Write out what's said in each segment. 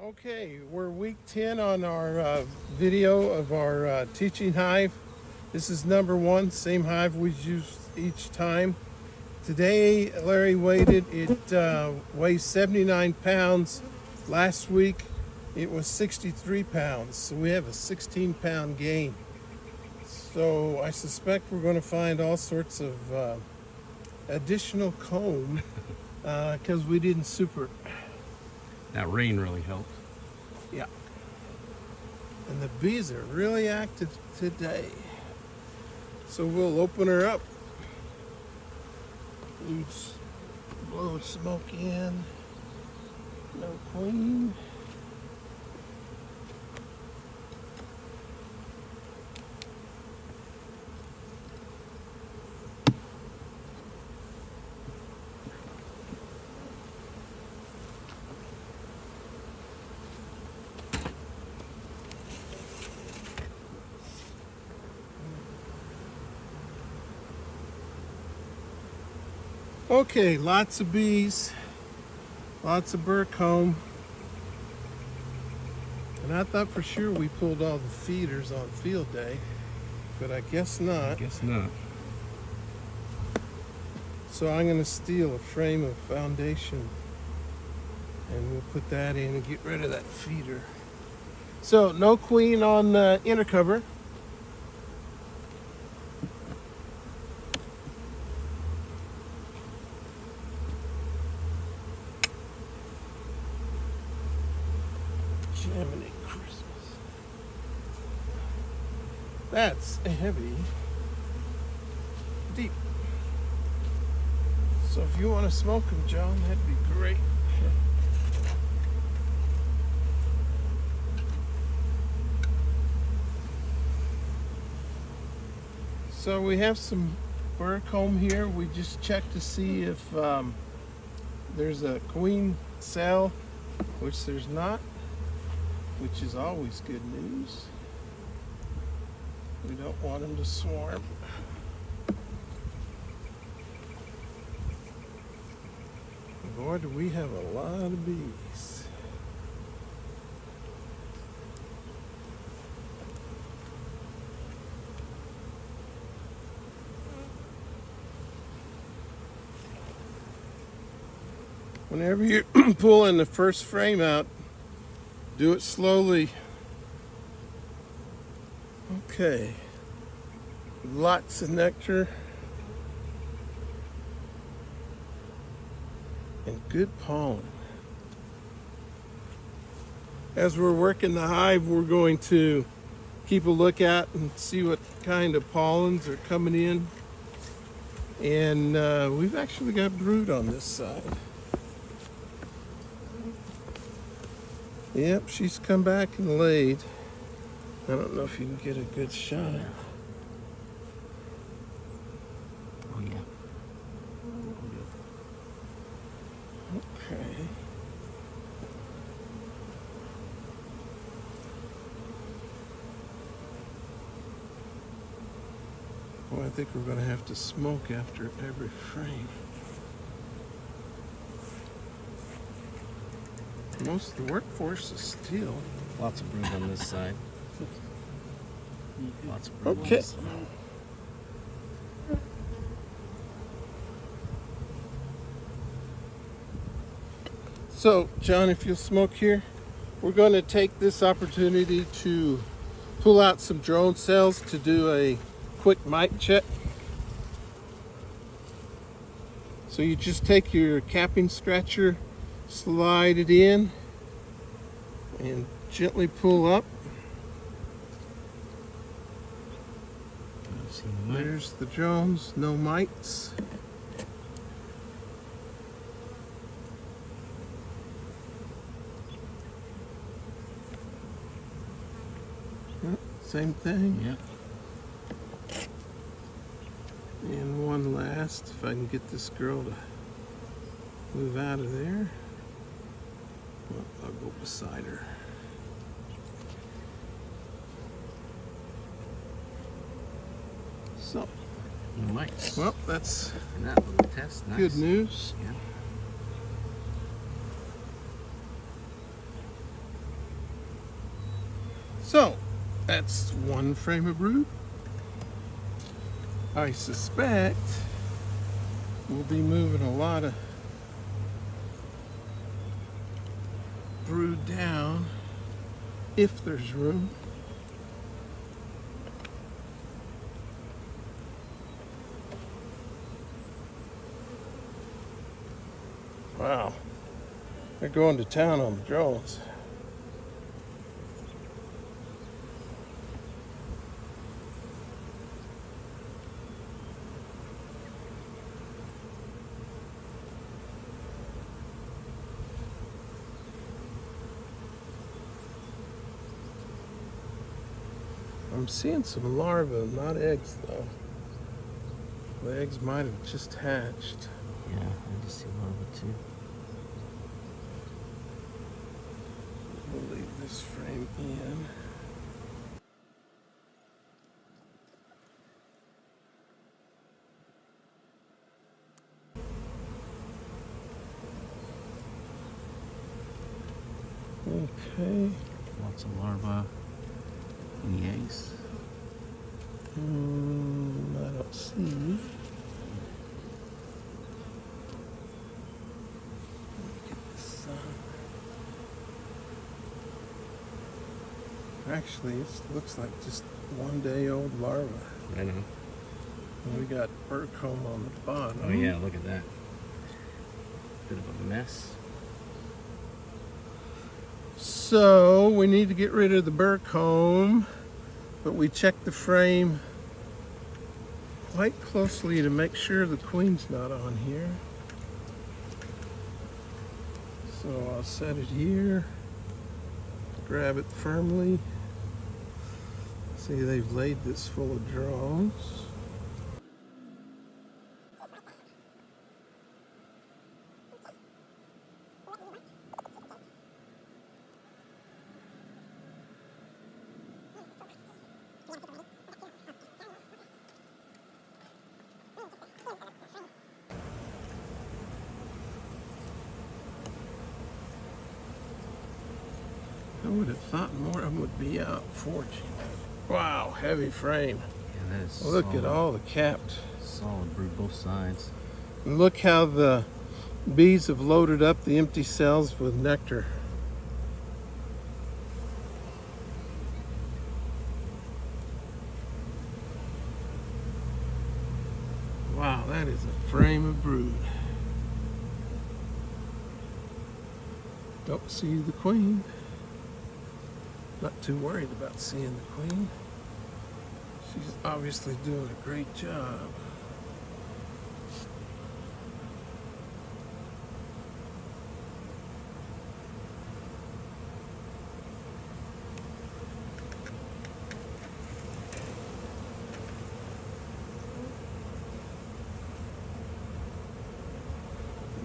Okay, we're week 10 on our video of our teaching hive. This is number 1, same hive we use each time. Today, Larry weighed it. It weighs 79 pounds. Last week, it was 63 pounds. So we have a 16-pound gain. So I suspect we're going to find all sorts of additional comb because we didn't super. That rain really helped. Yeah. And the bees are really active today. So we'll open her up. Blow smoke in. No queen. Okay, lots of bees, lots of burr comb. And I thought for sure we pulled all the feeders on field day, but I guess not. I guess not. So I'm going to steal a frame of foundation and we'll put that in and get rid of that feeder. So no queen on the inner cover. Jiminy Christmas. That's a heavy deep. So if you want to smoke them, John, that'd be great. So we have some burr comb here. We just checked to see if there's a queen cell, which there's not, which is always good news. We don't want them to swarm. Boy, do we have a lot of bees. Whenever you're pulling the first frame out, do it slowly. Okay. Lots of nectar. And good pollen. As we're working the hive, we're going to keep a look at and see what kind of pollens are coming in. And we've actually got brood on this side. Yep, she's come back and laid. I don't know if you can get a good shot. Oh yeah. Okay. Well, I think we're going to have to smoke after every frame. Most of the workforce is still. Lots of brood on this side. Lots of brood on Okay. this side. So, John, if you'll smoke here, we're going to take this opportunity to pull out some drone cells to do a quick mite check. So you just take your capping scratcher, slide it in, and gently pull up. There's the drones, no mites. Same thing. Yeah. And one last, if I can get this girl to move out of there. Well, I'll go beside her. So, No mites. well, that's And that little test, nice. good news. Yeah. So, that's one frame of brood. I suspect we'll be moving a lot of brood down if there's room. Wow, they're going to town on the drones. I'm seeing some larvae, not eggs though. The eggs might have just hatched. Yeah, I just see larvae too. We'll leave this frame in. Okay. Lots of larvae in the eggs. I don't see. Get this Actually, it looks like just 1 day old larva. I know. And we got bird comb on the bottom. Oh yeah, look at that. Bit of a mess. So we need to get rid of the burr comb, but we checked the frame quite closely to make sure the queen's not on here. So I'll set it here, grab it firmly. See, they've laid this full of drones. I would have thought more of them would be out foraging. Wow, heavy frame. Yeah, that is Look solid, at all the capped. solid brood both sides. And look how the bees have loaded up the empty cells with nectar. Wow, that is a frame of brood. Don't see the queen. Not too worried about seeing the queen. She's obviously doing a great job.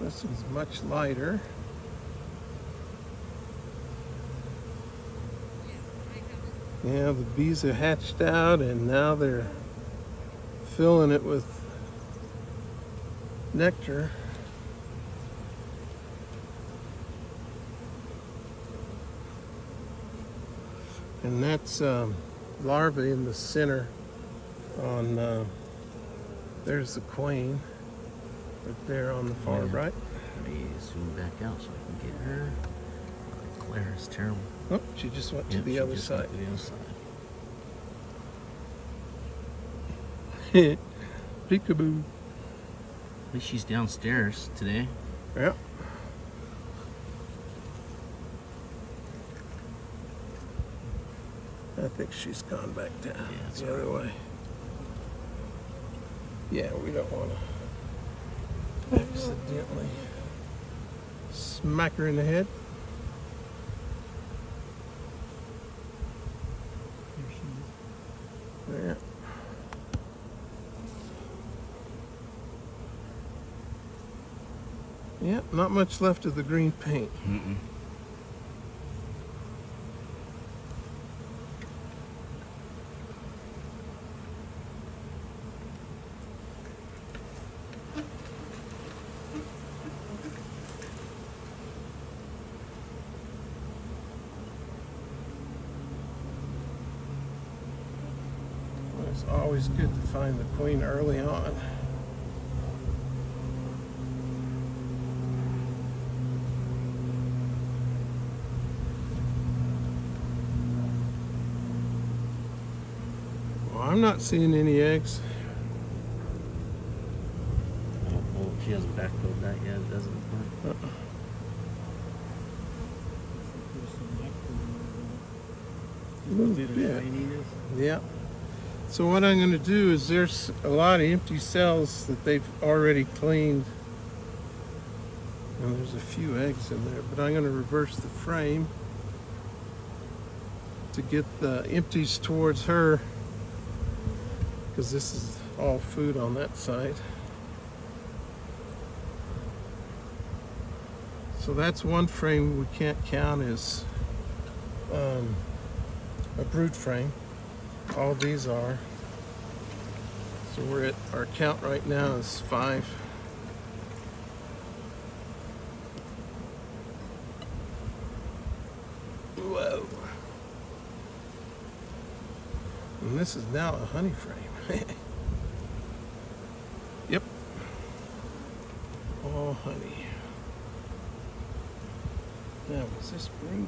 This one's much lighter. Yeah, the bees are hatched out and now they're filling it with nectar. And that's larvae in the center on, there's the queen, right there on the far Yeah. right. Let me zoom back out so I can get her. The glare is terrible. Oh, she just went to Yep, the she other just side. went to the other side. Peekaboo. At least she's downstairs today. Yeah. I think she's gone back down that's the other way. Yeah, we don't want to accidentally smack her in the head. There. Yeah, not much left of the green paint. Mm-mm. It's always good to find the queen early on. Well, I'm not seeing any eggs. Oh, well, she hasn't backfilled that yet, it doesn't look like. A little bit. Yeah. So what I'm going to do is there's a lot of empty cells that they've already cleaned. And there's a few eggs in there, but I'm going to reverse the frame to get the empties towards her, because this is all food on that side. So that's one frame we can't count as a brood frame. All these are. So we're at, our count right now is 5. Whoa. And this is now a honey frame. Yep. All honey. Now, was this brood?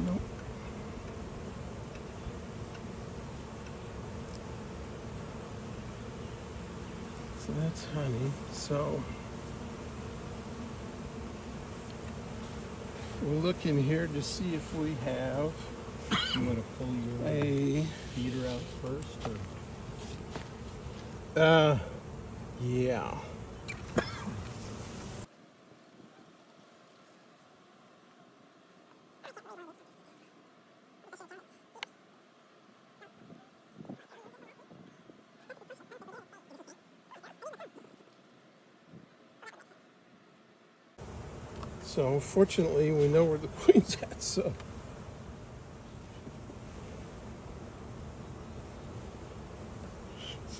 Nope. So that's honey. So we'll look in here to see if we have You want to pull your a feeder out first, or yeah. So fortunately we know where the queen's at, so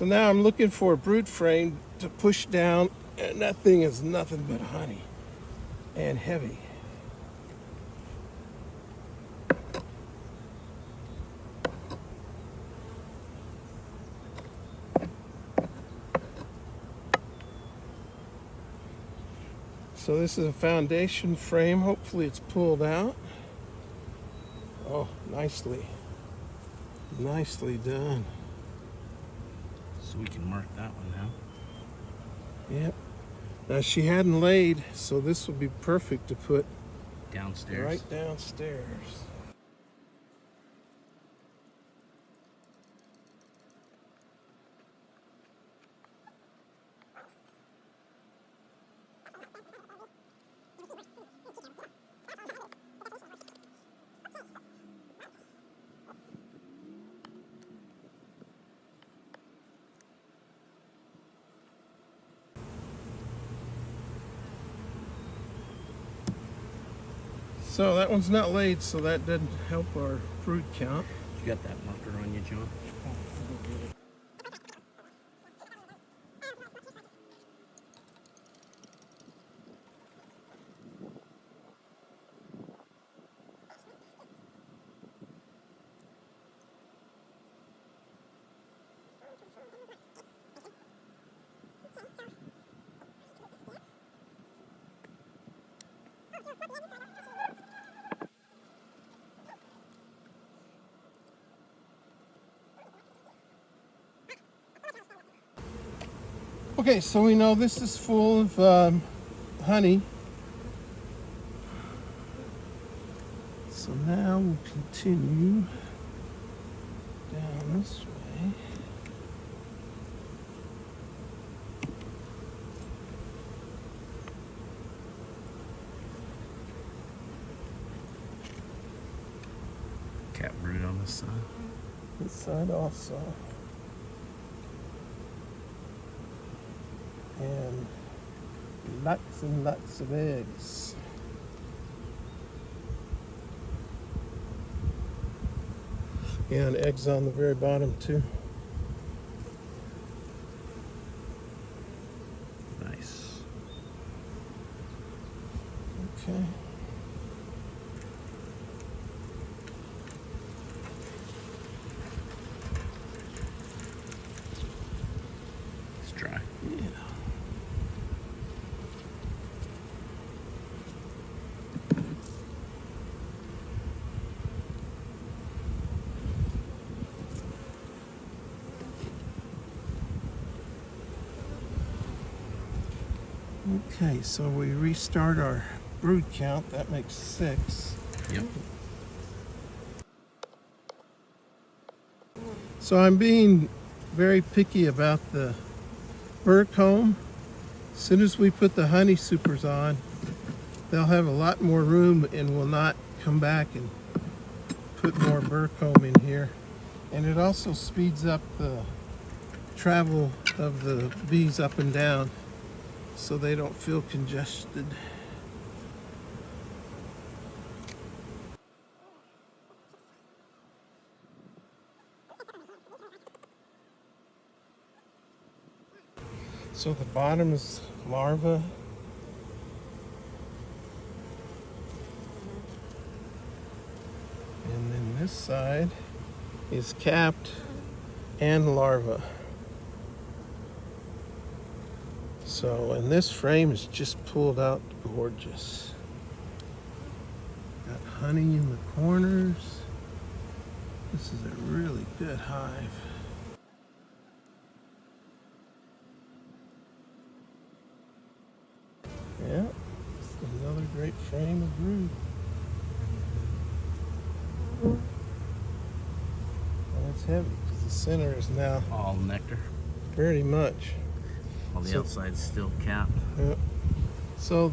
now I'm looking for a brood frame to push down, and that thing is nothing but honey and heavy. So this is a foundation frame. Hopefully it's pulled out. Oh, nicely done. So we can mark that one now. Yep. Now she hadn't laid, so this would be perfect to put Downstairs. right downstairs. So that one's not laid, so that doesn't help our brood count. You got that marker on you, John? Okay, so we know this is full of honey. So now we'll continue down this way. Cat brood on this side. This side also. And lots of eggs. And eggs on the very bottom too. Nice. Okay. Okay, so we restart our brood count. That makes 6. Yep. So I'm being very picky about the burr comb. As soon as we put the honey supers on, they'll have a lot more room and will not come back and put more burr comb in here. And it also speeds up the travel of the bees up and down so they don't feel congested. So the bottom is larva. And then this side is capped and larva. So, and this frame is just pulled out gorgeous. Got honey in the corners. This is a really good hive. Yeah, it's another great frame of brood. And it's heavy because the center is now All nectar. pretty much. All the So- outside's still capped. Yeah. So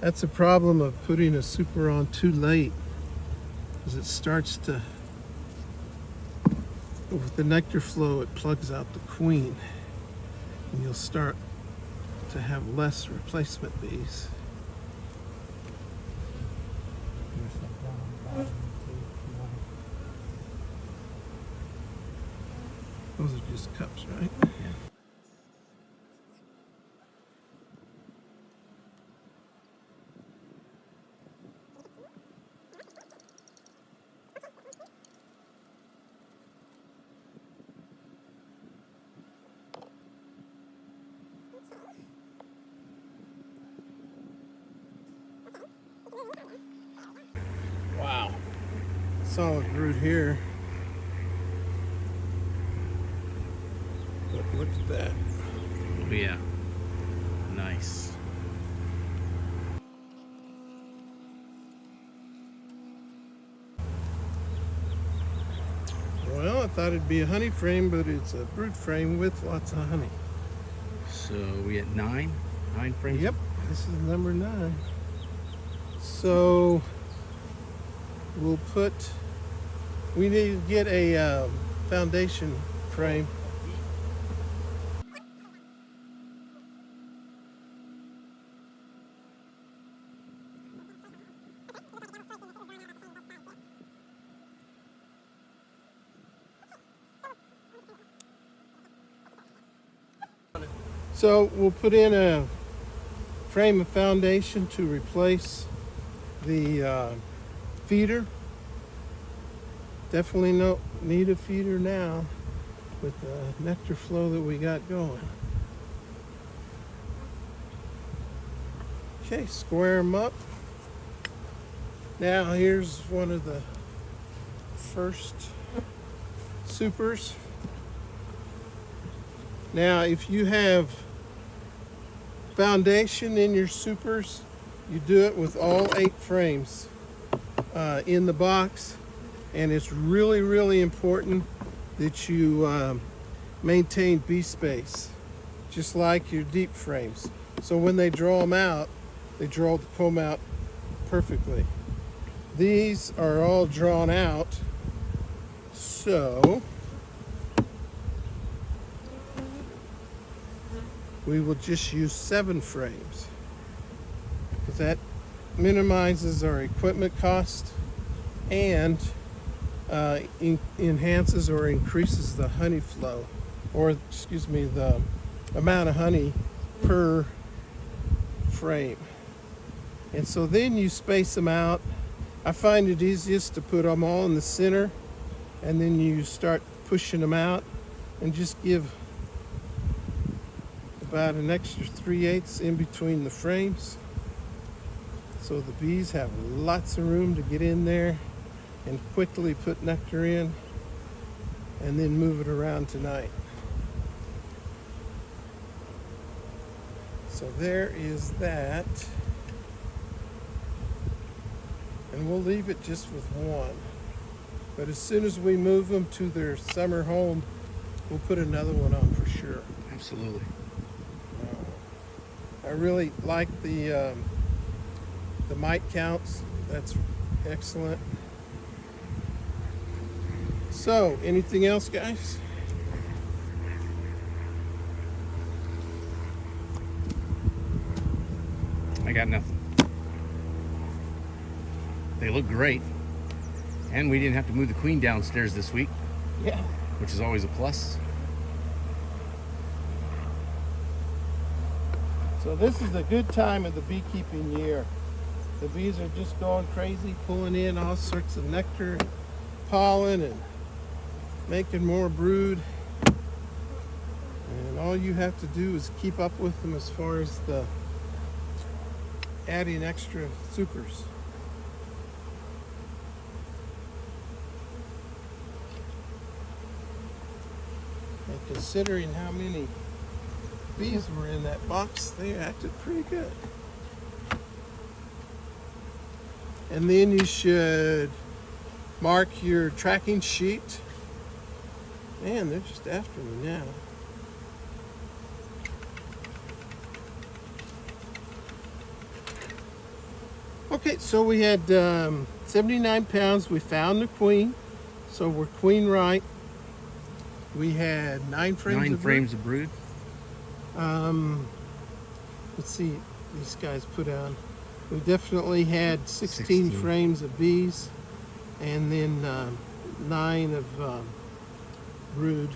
that's a problem of putting a super on too late, because it starts to, with the nectar flow, it plugs out the queen, and you'll start to have less replacement bees. There's some down on the bottom too, if you want. Those are just cups, right? Yeah. Wow. Solid brood here. But look at that. Oh yeah. Nice. Well, I thought it'd be a honey frame, but it's a brood frame with lots of honey. So we at 9? 9 frames? Yep, this is number 9. So we need to get a foundation frame. So we'll put in a frame of foundation to replace the feeder. Definitely need a feeder now with the nectar flow that we got going. Okay, square them up. Now here's one of the first supers. Now if you have foundation in your supers, you do it with all 8 frames in the box, and it's really, really important that you maintain bee space, just like your deep frames. So when they draw them out, they draw the comb out perfectly. These are all drawn out, so we will just use 7 frames, because that minimizes our equipment cost and enhances or increases the honey flow, or excuse me, the amount of honey per frame. And so then you space them out. I find it easiest to put them all in the center, and then you start pushing them out and just give about an extra 3/8 in between the frames, so the bees have lots of room to get in there and quickly put nectar in and then move it around tonight. So there is that. And we'll leave it just with one. But as soon as we move them to their summer home, we'll put another one on for sure. Absolutely. I really like the mite counts. That's excellent. So, anything else, guys? I got nothing. They look great. And we didn't have to move the queen downstairs this week, Yeah. which is always a plus. So this is a good time of the beekeeping year. The bees are just going crazy, pulling in all sorts of nectar and pollen and making more brood. And all you have to do is keep up with them as far as the adding extra supers. And considering how many bees were in that box, they acted pretty good. And then you should mark your tracking sheet. Man, they're just after me now. Okay, so we had 79 pounds. We found the queen, so we're queen right. We had 9 frames. 9 of frames of brood. Let's see, these guys put on. We definitely had 16 16. frames of bees, and then 9 of brood.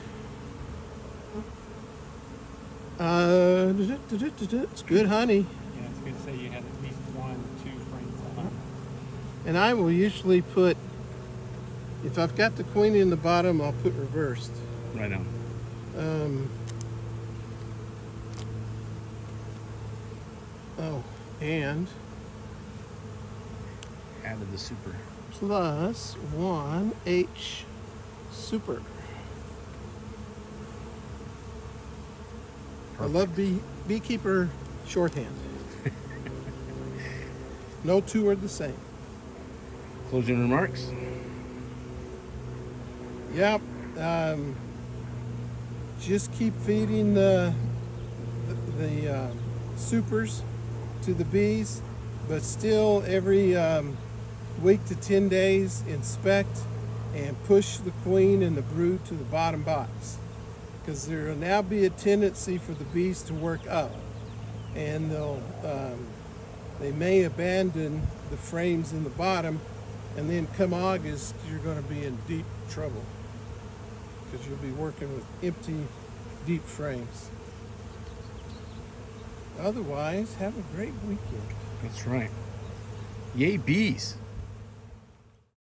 It's good honey. Yeah, it's good to say you had at least 1 or 2 frames of honey. And I will usually put, if I've got the queen in the bottom, I'll put reversed. Right on. And Added the super. plus 1 H super. I love beekeeper shorthand. No two are the same. Closing remarks? Yep. Just keep feeding the supers to the bees, but still every week to 10 days inspect and push the queen and the brood to the bottom box, because there will now be a tendency for the bees to work up, and they may abandon the frames in the bottom, and then come August you're going to be in deep trouble because you'll be working with empty deep frames. Otherwise, have a great weekend. That's right. Yay, bees.